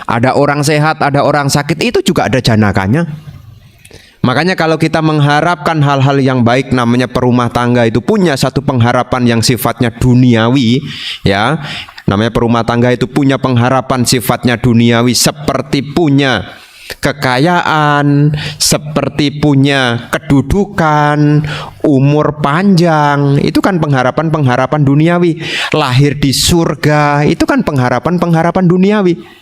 Ada orang sehat, ada orang sakit, itu juga ada janakanya. Makanya kalau kita mengharapkan hal-hal yang baik, namanya perumah tangga itu punya satu pengharapan yang sifatnya duniawi, ya. Namanya perumah tangga itu punya pengharapan sifatnya duniawi, seperti punya kekayaan, seperti punya kedudukan, umur panjang, itu kan pengharapan-pengharapan duniawi. Lahir di surga, itu kan pengharapan-pengharapan duniawi.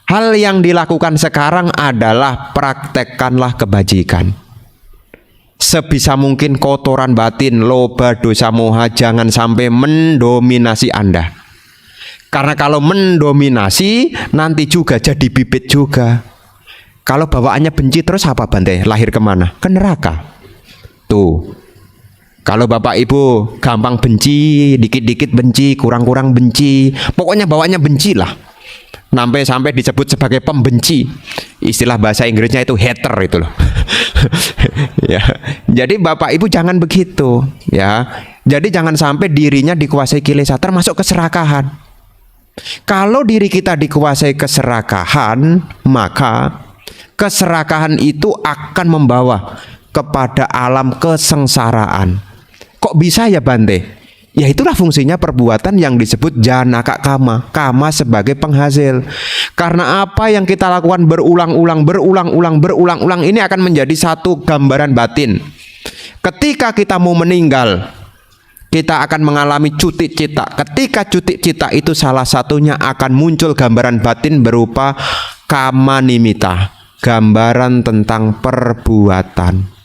Hal yang dilakukan sekarang adalah praktekkanlah kebajikan. Sebisa mungkin kotoran batin, loba, dosa, moha jangan sampai mendominasi Anda. Karena kalau mendominasi nanti juga jadi bibit juga. Kalau bawaannya benci terus apa Bante? Lahir kemana? Ke neraka. Tuh. Kalau Bapak Ibu gampang benci, dikit-dikit benci, kurang-kurang benci, pokoknya bawaannya benci lah. Sampai disebut sebagai pembenci. Istilah bahasa Inggrisnya itu hater itu loh. Ya. Jadi Bapak Ibu jangan begitu, ya. Jadi jangan sampai dirinya dikuasai kilesa, termasuk keserakahan. Kalau diri kita dikuasai keserakahan, maka keserakahan itu akan membawa kepada alam kesengsaraan. Kok bisa ya Bante? Ya itulah fungsinya perbuatan yang disebut janaka kama. Kama sebagai penghasil. Karena apa yang kita lakukan berulang-ulang ini akan menjadi satu gambaran batin. Ketika kita mau meninggal, kita akan mengalami cuti cita. Ketika cuti cita itu salah satunya akan muncul gambaran batin berupa kama nimita, gambaran tentang perbuatan.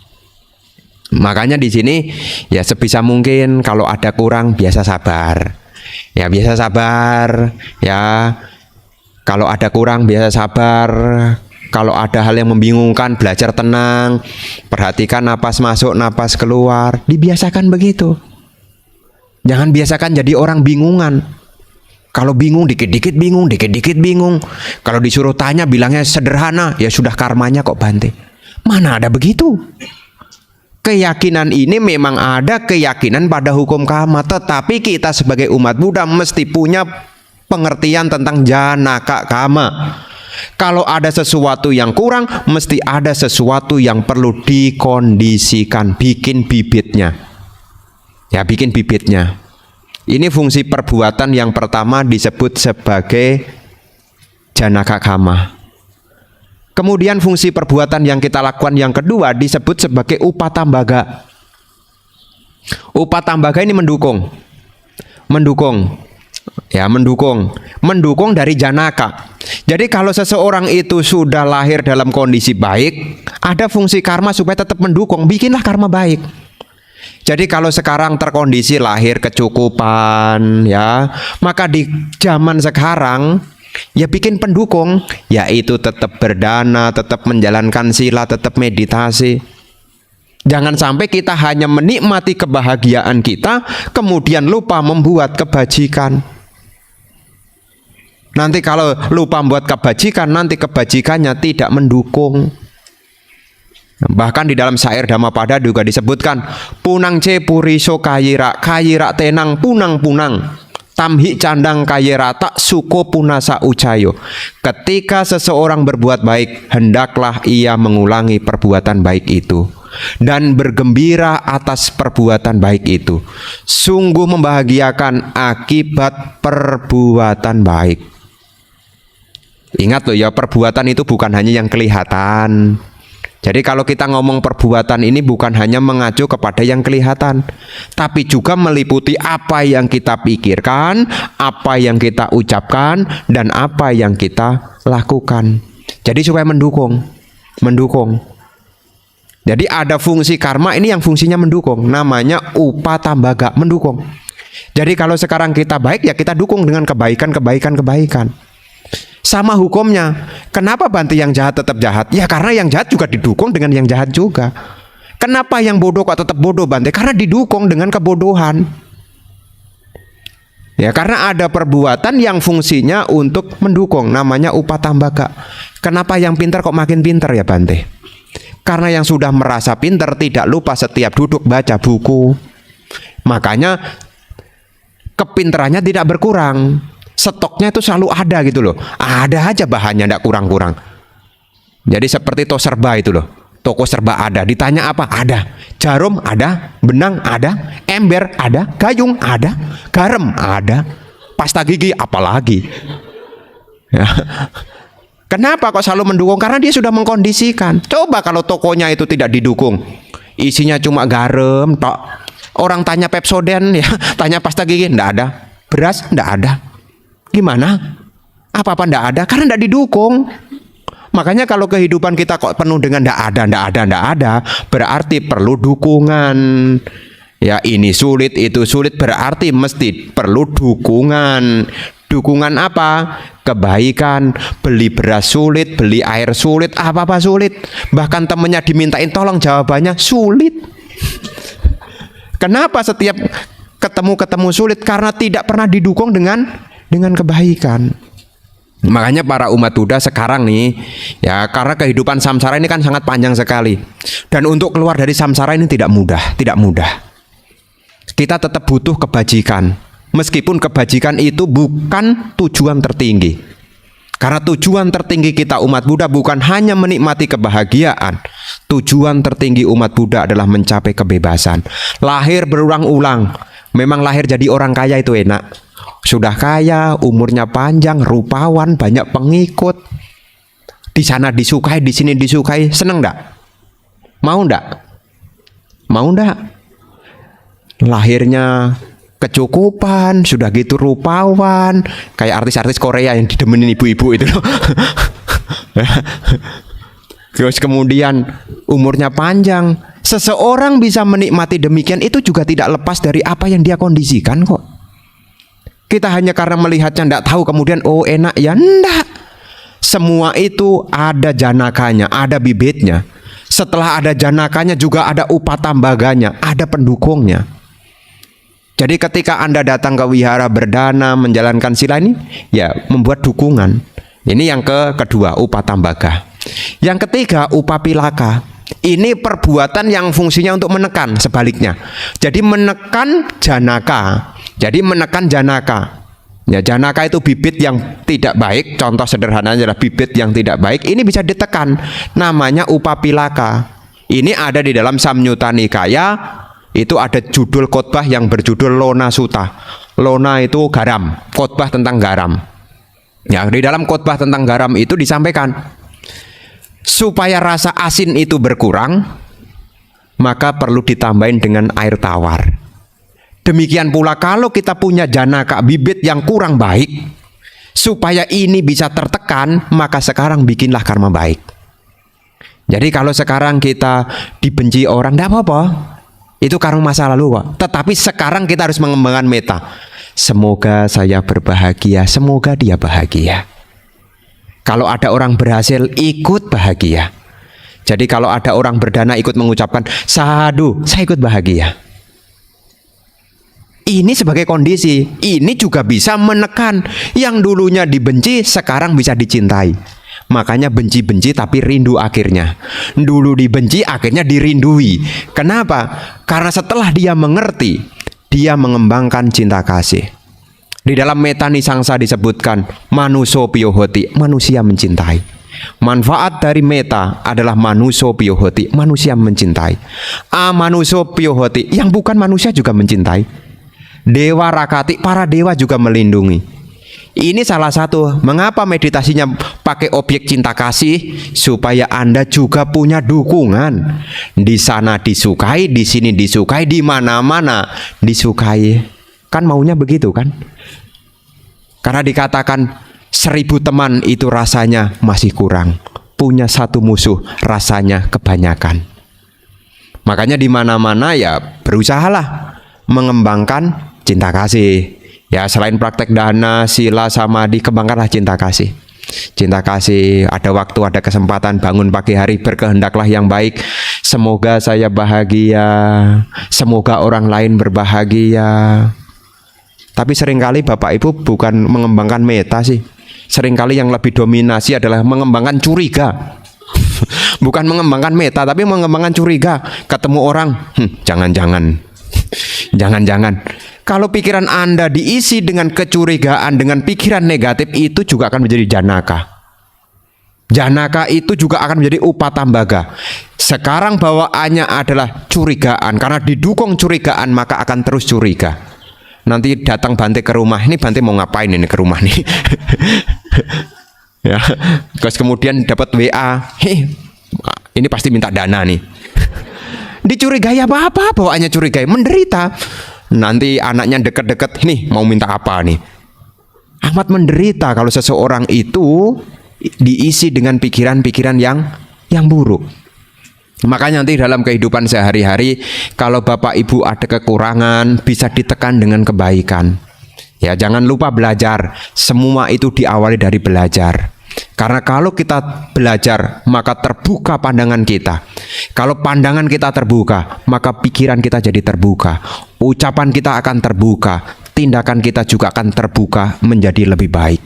Makanya di sini ya sebisa mungkin kalau ada kurang biasa sabar. Ya biasa sabar, ya. Kalau ada kurang biasa sabar. Kalau ada hal yang membingungkan belajar tenang, perhatikan napas masuk, napas keluar, dibiasakan begitu. Jangan biasakan jadi orang bingungan. Kalau bingung dikit-dikit bingung, dikit-dikit bingung. Kalau disuruh tanya bilangnya sederhana, ya sudah karmanya kok Bante. Mana ada begitu? Keyakinan ini memang ada keyakinan pada hukum karma, tetapi kita sebagai umat Buddha mesti punya pengertian tentang janaka karma. Kalau ada sesuatu yang kurang, mesti ada sesuatu yang perlu dikondisikan, bikin bibitnya. Ya, bikin bibitnya. Ini fungsi perbuatan yang pertama disebut sebagai janaka karma. Kemudian fungsi perbuatan yang kita lakukan yang kedua disebut sebagai upatambaga. Upatambaga ini mendukung. Ya, mendukung dari janaka. Jadi kalau seseorang itu sudah lahir dalam kondisi baik, ada fungsi karma supaya tetap mendukung, bikinlah karma baik. Jadi kalau sekarang terkondisi lahir kecukupan, ya, maka di zaman sekarang ya bikin pendukung, yaitu tetap berdana, tetap menjalankan sila, tetap meditasi. Jangan sampai kita hanya menikmati kebahagiaan kita, kemudian lupa membuat kebajikan. Nanti kalau lupa membuat kebajikan, nanti kebajikannya tidak mendukung. Bahkan di dalam syair Dhammapada juga disebutkan, punang ce puriso kayira, kayira tenang punang-punang, tamhi candang kayira tak suko punasa ucayo. Ketika seseorang berbuat baik, hendaklah ia mengulangi perbuatan baik itu dan bergembira atas perbuatan baik itu. Sungguh membahagiakan akibat perbuatan baik. Ingat loh ya, perbuatan itu bukan hanya yang kelihatan. Jadi kalau kita ngomong perbuatan ini bukan hanya mengacu kepada yang kelihatan, tapi juga meliputi apa yang kita pikirkan, apa yang kita ucapkan, dan apa yang kita lakukan. Jadi supaya mendukung. Jadi ada fungsi karma ini yang fungsinya mendukung, namanya upatambaga, mendukung. Jadi kalau sekarang kita baik, ya kita dukung dengan kebaikan. Sama hukumnya. Kenapa Bante yang jahat tetap jahat? Ya karena yang jahat juga didukung dengan yang jahat juga. Kenapa yang bodoh kok tetap bodoh Bante? Karena didukung dengan kebodohan. Ya karena ada perbuatan yang fungsinya untuk mendukung, namanya upatambaga. Kenapa yang pintar kok makin pintar ya Bante? Karena yang sudah merasa pintar tidak lupa setiap duduk baca buku. Makanya kepintarannya tidak berkurang. Stoknya itu selalu ada gitu loh. Ada aja bahannya, tidak kurang-kurang. Jadi seperti toko serba itu loh. Toko serba ada. Ditanya apa? Ada. Jarum ada. Benang ada. Ember ada. Gayung ada. Garam ada. Pasta gigi apalagi. Ya. Kenapa kok selalu mendukung? Karena dia sudah mengkondisikan. Coba kalau tokonya itu tidak didukung, isinya cuma garam tok. Orang tanya Pepsodent ya, tanya pasta gigi, ndak ada. Beras ndak ada. Gimana? Apa-apa ndak ada? Karena ndak didukung. Makanya kalau kehidupan kita kok penuh dengan ndak ada, berarti perlu dukungan. Ya ini sulit, itu sulit, berarti mesti perlu dukungan. Dukungan apa? Kebaikan. Beli beras sulit, beli air sulit, apa-apa sulit. Bahkan temennya dimintain tolong, jawabannya sulit. Kenapa setiap ketemu sulit? Karena tidak pernah didukung dengan kebaikan. Makanya para umat Buddha sekarang nih, ya karena kehidupan samsara ini kan sangat panjang sekali. Dan untuk keluar dari samsara ini tidak mudah. Kita tetap butuh kebajikan. Meskipun kebajikan itu bukan tujuan tertinggi. Karena tujuan tertinggi kita umat Buddha bukan hanya menikmati kebahagiaan. Tujuan tertinggi umat Buddha adalah mencapai kebebasan. Lahir berulang-ulang. Memang lahir jadi orang kaya itu enak. Sudah kaya, umurnya panjang, rupawan, banyak pengikut. Di sana disukai, di sini disukai. Seneng enggak? Mau enggak? Lahirnya kecukupan, sudah gitu rupawan, kayak artis-artis Korea yang didemenin ibu-ibu itu loh. Terus kemudian umurnya panjang. Seseorang bisa menikmati demikian itu juga tidak lepas dari apa yang dia kondisikan kok. Kita hanya karena melihatnya tidak tahu kemudian oh enak ya, enggak. Semua itu ada janakanya, ada bibitnya. Setelah ada janakanya juga ada upatambaganya, ada pendukungnya. Jadi ketika Anda datang ke wihara berdana menjalankan sila ini, ya membuat dukungan. Ini yang kedua, upatambaga. Yang ketiga, upapilaka. Ini perbuatan yang fungsinya untuk menekan, sebaliknya. Jadi menekan janaka. Ya, janaka itu bibit yang tidak baik. Contoh sederhananya adalah bibit yang tidak baik. Ini bisa ditekan. Namanya upapilaka. Ini ada di dalam Samyutta Nikaya. Itu ada judul khotbah yang berjudul Lona Sutta. Lona itu garam, khotbah tentang garam. Ya, di dalam khotbah tentang garam itu disampaikan supaya rasa asin itu berkurang, maka perlu ditambahin dengan air tawar. Demikian pula kalau kita punya janaka bibit yang kurang baik, supaya ini bisa tertekan, maka sekarang bikinlah karma baik. Jadi kalau sekarang kita dibenci orang, tidak apa-apa. Itu karma masa lalu kok. Tetapi sekarang kita harus mengembangkan meta. Semoga saya berbahagia, semoga dia bahagia. Kalau ada orang berhasil, ikut bahagia. Jadi kalau ada orang berdana ikut mengucapkan sadu, saya ikut bahagia. Ini sebagai kondisi, ini juga bisa menekan yang dulunya dibenci sekarang bisa dicintai. Makanya benci-benci tapi rindu akhirnya. Dulu dibenci akhirnya dirindui. Kenapa? Karena setelah dia mengerti, dia mengembangkan cinta kasih. Di dalam Metta Nisangsa disebutkan manuso piyohoti, manusia mencintai. Manfaat dari metta adalah manuso piyohoti, manusia mencintai. Amanuso piyohoti, yang bukan manusia juga mencintai. Dewa rakati, para dewa juga melindungi. Ini salah satu mengapa meditasinya pakai objek cinta kasih, supaya Anda juga punya dukungan. Di sana disukai, di sini disukai, di mana-mana disukai. Kan maunya begitu kan? Karena dikatakan 1000 teman itu rasanya masih kurang. Punya 1 musuh rasanya kebanyakan. Makanya di mana-mana ya berusahalah mengembangkan cinta kasih. Ya, selain praktek dana, sila, samadhi, kembangkanlah cinta kasih. Cinta kasih, ada waktu, ada kesempatan, bangun pagi hari, berkehendaklah yang baik. Semoga saya bahagia, semoga orang lain berbahagia. Tapi seringkali Bapak Ibu bukan mengembangkan metta sih. Seringkali yang lebih dominasi adalah mengembangkan curiga. Bukan mengembangkan metta, tapi mengembangkan curiga. Ketemu orang, jangan-jangan. Kalau pikiran Anda diisi dengan kecurigaan, dengan pikiran negatif, itu juga akan menjadi janaka. Janaka itu juga akan menjadi upatambaga. Sekarang bawaannya adalah curigaan. Karena didukung curigaan, maka akan terus curiga. Nanti datang Bante ke rumah, ini Bante mau ngapain ini ke rumah nih? Ya, terus kemudian dapat WA, ini pasti minta dana nih. Dicurigai apa bawaannya curigai, menderita. Nanti anaknya deket-deket, nih mau minta apa nih? Amat menderita kalau seseorang itu diisi dengan pikiran-pikiran yang buruk. Makanya nanti dalam kehidupan sehari-hari, kalau Bapak Ibu ada kekurangan, bisa ditekan dengan kebaikan. Ya, jangan lupa belajar. Semua itu diawali dari belajar. Karena kalau kita belajar, maka terbuka pandangan kita. Kalau pandangan kita terbuka, maka pikiran kita jadi terbuka. Ucapan kita akan terbuka. Tindakan kita juga akan terbuka menjadi lebih baik.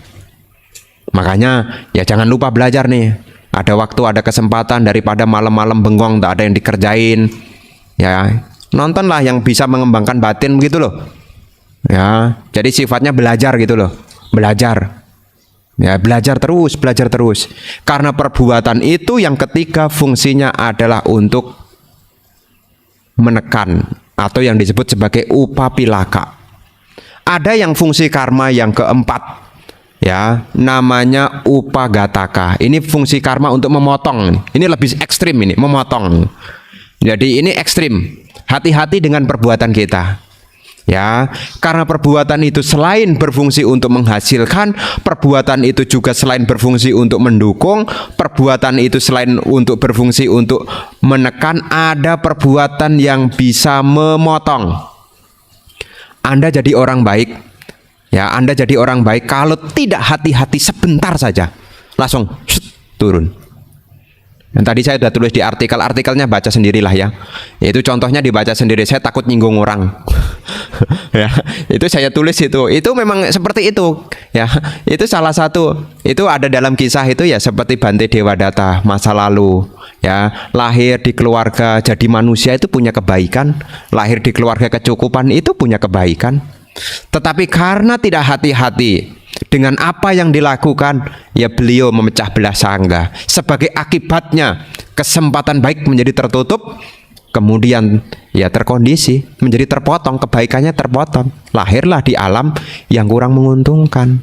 Makanya ya jangan lupa belajar nih. Ada waktu, ada kesempatan, daripada malam-malam bengong tak ada yang dikerjain. Ya, nontonlah yang bisa mengembangkan batin begitu loh. Ya, jadi sifatnya belajar gitu loh. Belajar. Ya, belajar terus. Karena perbuatan itu yang ketiga fungsinya adalah untuk menekan atau yang disebut sebagai upapilaka. Ada yang fungsi karma yang keempat, ya, namanya upagataka. Ini fungsi karma untuk memotong. Ini lebih ekstrim, ini memotong. Jadi ini ekstrim. Hati-hati dengan perbuatan kita. Ya, karena perbuatan itu selain berfungsi untuk menghasilkan, perbuatan itu juga selain berfungsi untuk mendukung, perbuatan itu selain untuk berfungsi untuk menekan, ada perbuatan yang bisa memotong. Anda jadi orang baik, ya, Anda jadi orang baik kalau tidak hati-hati sebentar saja, langsung turun. Dan tadi saya sudah tulis di artikelnya, baca sendirilah ya. Itu contohnya dibaca sendiri, saya takut nyinggung orang. Ya, itu saya tulis itu memang seperti itu ya. Itu salah satu, itu ada dalam kisah itu ya, seperti Bante Dewadatta masa lalu ya, lahir di keluarga jadi manusia itu punya kebaikan, lahir di keluarga kecukupan itu punya kebaikan. Tetapi karena tidak hati-hati dengan apa yang dilakukan, ya beliau memecah belah sangga. Sebagai akibatnya kesempatan baik menjadi tertutup, kemudian ya terkondisi menjadi terpotong, kebaikannya terpotong, lahirlah di alam yang kurang menguntungkan.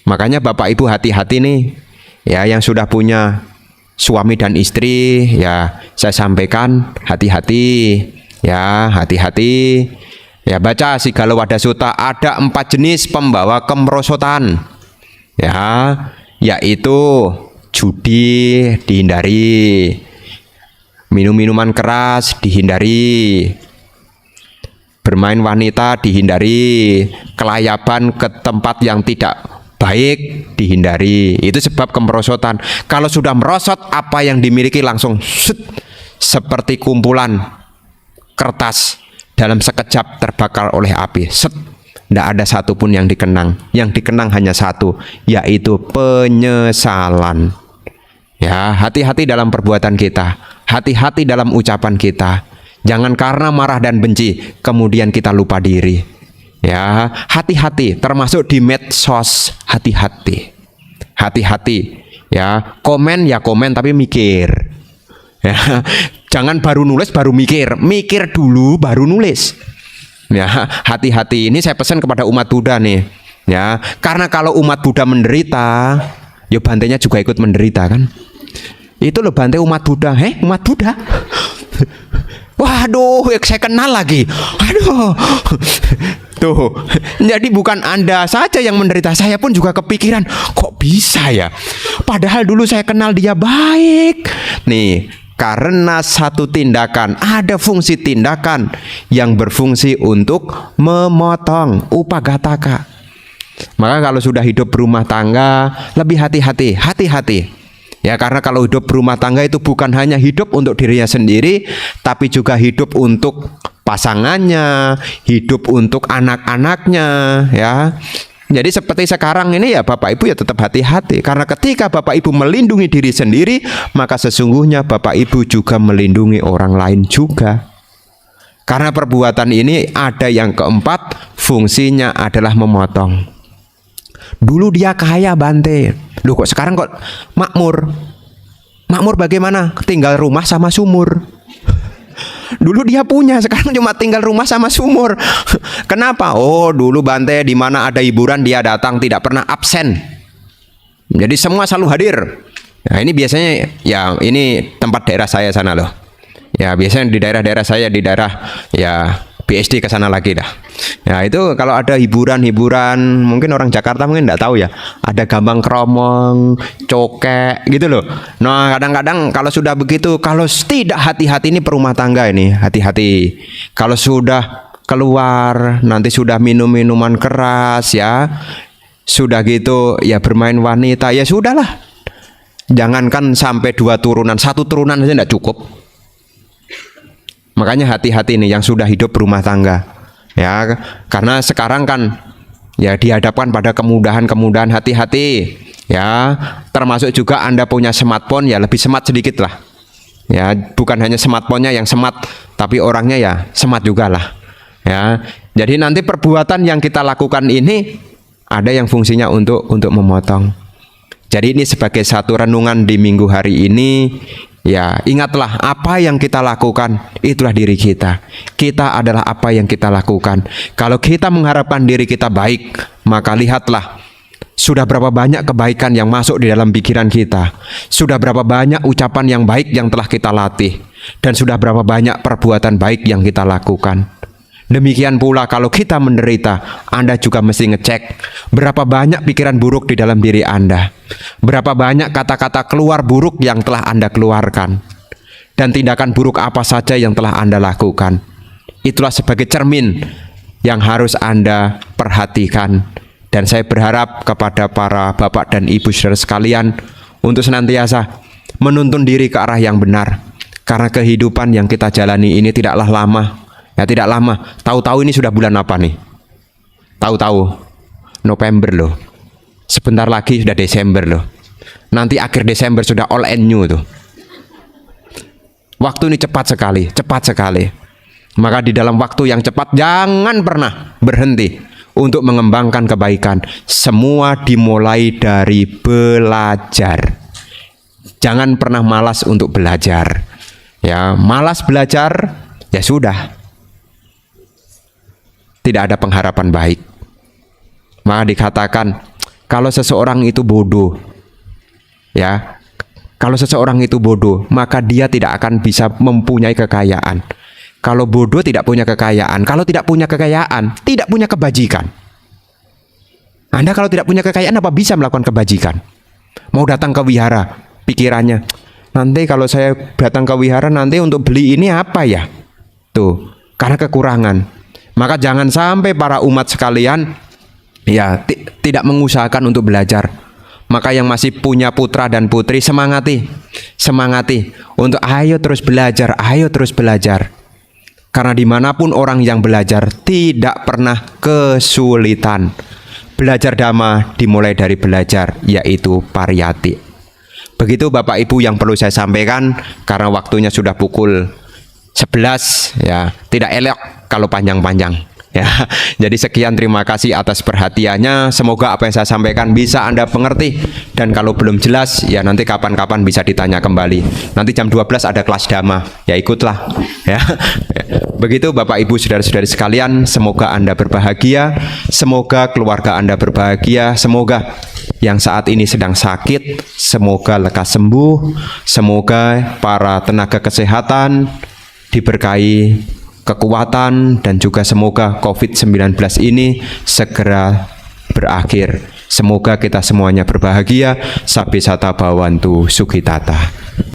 Makanya Bapak Ibu hati-hati nih ya, yang sudah punya suami dan istri, ya saya sampaikan hati-hati ya, hati-hati ya. Baca Sigala Wada Sutta, ada 4 jenis pembawa kemerosotan ya, yaitu judi dihindari, minum-minuman keras dihindari, bermain wanita dihindari, kelayaban ke tempat yang tidak baik dihindari. Itu sebab kemerosotan. Kalau sudah merosot, apa yang dimiliki langsung seperti kumpulan kertas dalam sekejap terbakar oleh api. Tidak ada satupun yang dikenang. Yang dikenang hanya satu, yaitu penyesalan. Ya, hati-hati dalam perbuatan kita, hati-hati dalam ucapan kita. Jangan karena marah dan benci kemudian kita lupa diri. Ya, hati-hati termasuk di medsos, hati-hati. Hati-hati. Ya, komen ya komen tapi mikir. Ya, jangan baru nulis baru mikir. Mikir dulu baru nulis. Ya, hati-hati. Ini saya pesan kepada umat Buddha nih. Ya, karena kalau umat Buddha menderita, ya bantainya juga ikut menderita kan. Itu loh bantai umat Buddha. Umat Buddha. Waduh, saya kenal lagi. Aduh. Tuh. Jadi bukan Anda saja yang menderita, saya pun juga kepikiran, kok bisa ya? Padahal dulu saya kenal dia baik. Nih, karena satu tindakan, ada fungsi tindakan yang berfungsi untuk memotong upagataka. Maka kalau sudah hidup berumah tangga, lebih hati-hati, hati-hati. Ya, karena kalau hidup berumah tangga itu bukan hanya hidup untuk dirinya sendiri, tapi juga hidup untuk pasangannya, hidup untuk anak-anaknya, ya. Jadi seperti sekarang ini ya Bapak Ibu ya tetap hati-hati. Karena ketika Bapak Ibu melindungi diri sendiri, maka sesungguhnya Bapak Ibu juga melindungi orang lain juga. Karena perbuatan ini ada yang keempat, fungsinya adalah memotong. Dulu dia kaya Bante, loh kok sekarang kok makmur? Makmur bagaimana? Tinggal rumah sama sumur. Dulu dia punya, sekarang cuma tinggal rumah sama sumur. Kenapa? Oh, dulu Bante di mana ada hiburan dia datang, tidak pernah absen. Jadi semua selalu hadir. Nah, ini biasanya ya ini tempat daerah saya sana loh. Ya biasanya di daerah-daerah saya, di daerah ya BSD ke sana lagi dah. Ya itu kalau ada hiburan-hiburan, mungkin orang Jakarta mungkin enggak tahu ya. Ada gambang kromong, cokek gitu loh. Nah, kadang-kadang kalau sudah begitu, kalau tidak hati-hati ini perumah tangga ini, hati-hati. Kalau sudah keluar, nanti sudah minum minuman keras ya. Sudah gitu ya bermain wanita, ya sudahlah. Jangankan sampai 2 turunan, 1 turunan saja enggak cukup. Makanya hati-hati nih yang sudah hidup berumah tangga. Ya, karena sekarang kan ya dihadapkan pada kemudahan-kemudahan, hati-hati. Ya, termasuk juga Anda punya smartphone ya lebih smart sedikit lah. Ya, bukan hanya smartphone-nya yang smart, tapi orangnya ya smart juga lah. Ya, jadi nanti perbuatan yang kita lakukan ini ada yang fungsinya untuk memotong. Jadi ini sebagai satu renungan di minggu hari ini. Ya, ingatlah apa yang kita lakukan itulah diri kita. Kita adalah apa yang kita lakukan. Kalau kita mengharapkan diri kita baik, maka lihatlah sudah berapa banyak kebaikan yang masuk di dalam pikiran kita. Sudah berapa banyak ucapan yang baik yang telah kita latih. Dan sudah berapa banyak perbuatan baik yang kita lakukan. Demikian pula kalau kita menderita, Anda juga mesti ngecek berapa banyak pikiran buruk di dalam diri Anda. Berapa banyak kata-kata keluar buruk yang telah Anda keluarkan. Dan tindakan buruk apa saja yang telah Anda lakukan. Itulah sebagai cermin yang harus Anda perhatikan. Dan saya berharap kepada para bapak dan ibu saudara sekalian untuk senantiasa menuntun diri ke arah yang benar. Karena kehidupan yang kita jalani ini tidaklah lama. Ya tidak lama. Tahu-tahu ini sudah bulan apa nih? Tahu-tahu November loh. Sebentar lagi sudah Desember loh. Nanti akhir Desember sudah all and new tuh. Waktu ini cepat sekali, cepat sekali. Maka di dalam waktu yang cepat jangan pernah berhenti untuk mengembangkan kebaikan. Semua dimulai dari belajar. Jangan pernah malas untuk belajar. Ya, malas belajar ya sudah. Tidak ada pengharapan baik. Maka dikatakan kalau seseorang itu bodoh, ya, kalau seseorang itu bodoh, maka dia tidak akan bisa mempunyai kekayaan. Kalau bodoh tidak punya kekayaan, kalau tidak punya kekayaan, tidak punya kebajikan. Anda kalau tidak punya kekayaan apa bisa melakukan kebajikan? Mau datang ke wihara, pikirannya, nanti kalau saya datang ke wihara nanti untuk beli ini apa ya? Tuh, karena kekurangan. Maka jangan sampai para umat sekalian ya tidak mengusahakan untuk belajar. Maka yang masih punya putra dan putri, semangati untuk ayo terus belajar. Karena dimanapun orang yang belajar tidak pernah kesulitan. Belajar dhamma dimulai dari belajar, yaitu pariyati. Begitu Bapak Ibu yang perlu saya sampaikan, karena waktunya sudah pukul 11 ya, tidak elok kalau panjang-panjang. Ya, jadi sekian, terima kasih atas perhatiannya. Semoga apa yang saya sampaikan bisa Anda mengerti. Dan kalau belum jelas, ya nanti kapan-kapan bisa ditanya kembali. Nanti jam 12 ada kelas dhamma, ya ikutlah. Ya, begitu Bapak Ibu saudara-saudari sekalian. Semoga Anda berbahagia, semoga keluarga Anda berbahagia, semoga yang saat ini sedang sakit semoga lekas sembuh, semoga para tenaga kesehatan diberkahi kekuatan, dan juga semoga COVID-19 ini segera berakhir. Semoga kita semuanya berbahagia. Sabbhe satta bhavantu sukhitata.